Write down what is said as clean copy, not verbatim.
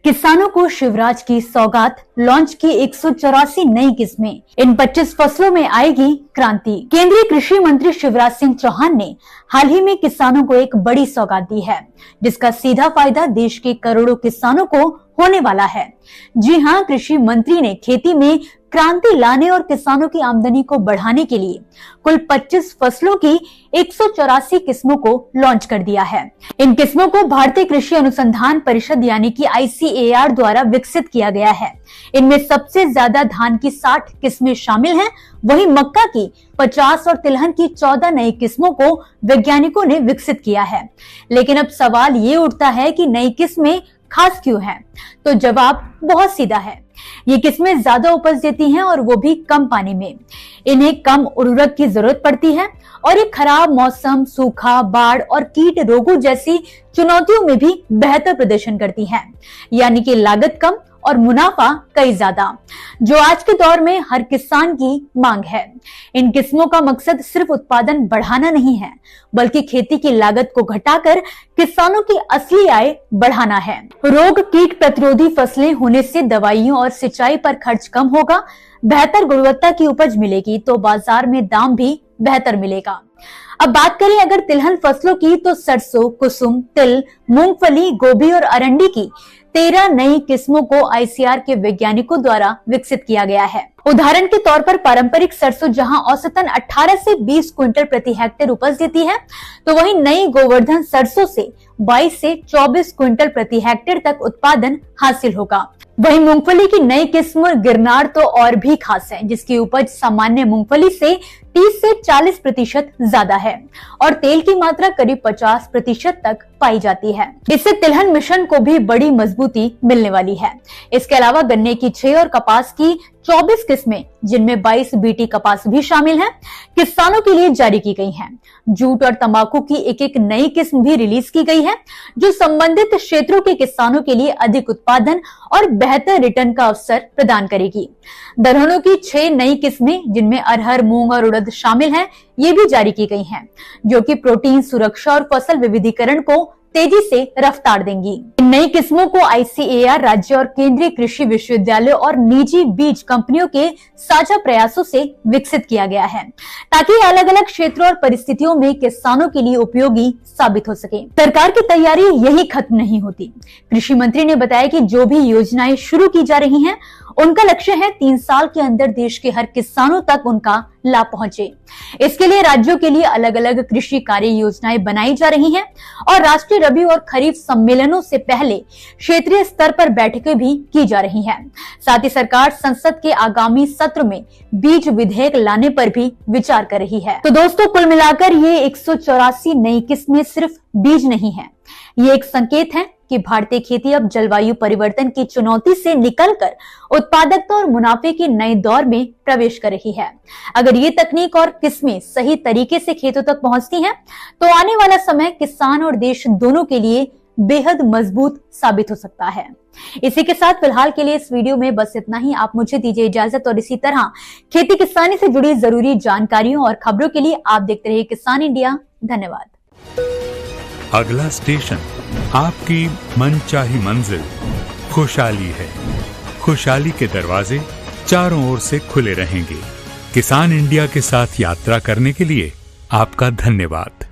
किसानों को शिवराज की सौगात, लॉन्च की 184 नई किस्में। इन 25 फसलों में आएगी क्रांति। केंद्रीय कृषि मंत्री शिवराज सिंह चौहान ने हाल ही में किसानों को एक बड़ी सौगात दी है, जिसका सीधा फायदा देश के करोड़ों किसानों को होने वाला है। जी हां, कृषि मंत्री ने खेती में क्रांति लाने और किसानों की आमदनी को बढ़ाने के लिए कुल 25 फसलों की 184 किस्मों को लॉन्च कर दिया है। इन किस्मों को भारतीय कृषि अनुसंधान परिषद यानी कि ICAR द्वारा विकसित किया गया है। इनमें सबसे ज्यादा धान की 60 किस्में शामिल हैं, वहीं मक्का की 50 और तिलहन की 14 नई किस्मों को वैज्ञानिकों ने विकसित किया है। लेकिन अब सवाल ये उठता है कि नई किस्में खास क्यों हैं? तो जवाब बहुत सीधा है। ये किस्में ज्यादा उपज देती हैं और वो भी कम पानी में। इन्हें कम उर्वरक की जरूरत पड़ती है और ये खराब मौसम, सूखा, बाढ़ और कीट रोगों जैसी चुनौतियों में भी बेहतर प्रदर्शन करती हैं। यानी कि लागत कम और मुनाफा कई ज्यादा, जो आज के दौर में हर किसान की मांग है। इन किस्मों का मकसद सिर्फ उत्पादन बढ़ाना नहीं है, बल्कि खेती की लागत को घटाकर किसानों की असली आय बढ़ाना है। रोग कीट प्रतिरोधी फसलें होने से दवाइयों और सिंचाई पर खर्च कम होगा, बेहतर गुणवत्ता की उपज मिलेगी तो बाजार में दाम भी बेहतर मिलेगा। अब बात करें अगर तिलहन फसलों की, तो सरसों, कुसुम, तिल, मूंगफली, गोभी और अरंडी की 13 नई किस्मों को ICAR के वैज्ञानिकों द्वारा विकसित किया गया है। उदाहरण के तौर पर पारंपरिक सरसों जहां औसतन 18 से 20 क्विंटल प्रति हेक्टेयर उपज देती है, तो वहीं नई गोवर्धन सरसों से 22 से 24 क्विंटल प्रति हेक्टेयर तक उत्पादन हासिल होगा। वहीं मूंगफली की नई किस्म गिरनार तो और भी खास है, जिसकी उपज सामान्य मूंगफली से 30 से 40% ज्यादा है और तेल की मात्रा करीब 50% तक पाई जाती है। इससे तिलहन मिशन को भी बड़ी मजबूती मिलने वाली है। इसके अलावा गन्ने की 6 और कपास की 24 किस्में, जिनमें 22 BT कपास भी शामिल है, किसानों के लिए जारी की गई हैं। जूट और तंबाकू की एक नई किस्म भी रिलीज की गई है, जो संबंधित क्षेत्रों के किसानों के लिए अधिक उत्पादन और बेहतर रिटर्न का अवसर प्रदान करेगी। दलहनों की 6 नई किस्में, जिनमें अरहर, मूंग और उड़द शामिल हैं, ये भी जारी की गई हैं, जो कि प्रोटीन सुरक्षा और फसल विविधीकरण को तेजी से रफ्तार देंगी। इन नई किस्मों को ICAR, राज्य और केंद्रीय कृषि विश्वविद्यालय और निजी बीज कंपनियों के साझा प्रयासों से विकसित किया गया है, ताकि अलग अलग क्षेत्रों और परिस्थितियों में किसानों के लिए उपयोगी साबित हो सके। सरकार की तैयारी यही खत्म नहीं होती। कृषि मंत्री ने बताया कि जो भी योजनाएं शुरू की जा रही हैं, उनका लक्ष्य है 3 साल के अंदर देश के हर किसानों तक उनका लाभ पहुंचे। इसके लिए राज्यों के लिए अलग अलग कृषि कार्य योजनाएं बनाई जा रही हैं और राष्ट्रीय रबी और खरीफ सम्मेलनों से पहले क्षेत्रीय स्तर पर बैठकें भी की जा रही हैं। साथ ही सरकार संसद के आगामी सत्र में बीज विधेयक लाने पर भी विचार कर रही है। तो दोस्तों, कुल मिलाकर ये 184 नई किस्में सिर्फ बीज नहीं है, ये एक संकेत है कि भारतीय खेती अब जलवायु परिवर्तन की चुनौती से निकलकर उत्पादकता और मुनाफे के नए दौर में प्रवेश कर रही है। अगर ये तकनीक और किस्में सही तरीके से खेतों तक पहुंचती हैं, तो आने वाला समय किसान और देश दोनों के लिए बेहद मजबूत साबित हो सकता है। इसी के साथ फिलहाल के लिए इस वीडियो में बस इतना ही। आप मुझे दीजिए इजाजत और इसी तरह खेती किसानी से जुड़ी जरूरी जानकारियों और खबरों के लिए आप देखते रहिए किसान इंडिया। धन्यवाद। अगला स्टेशन आपकी मनचाही मंजिल खुशहाली है। खुशहाली के दरवाजे चारों ओर से खुले रहेंगे। किसान इंडिया के साथ यात्रा करने के लिए आपका धन्यवाद।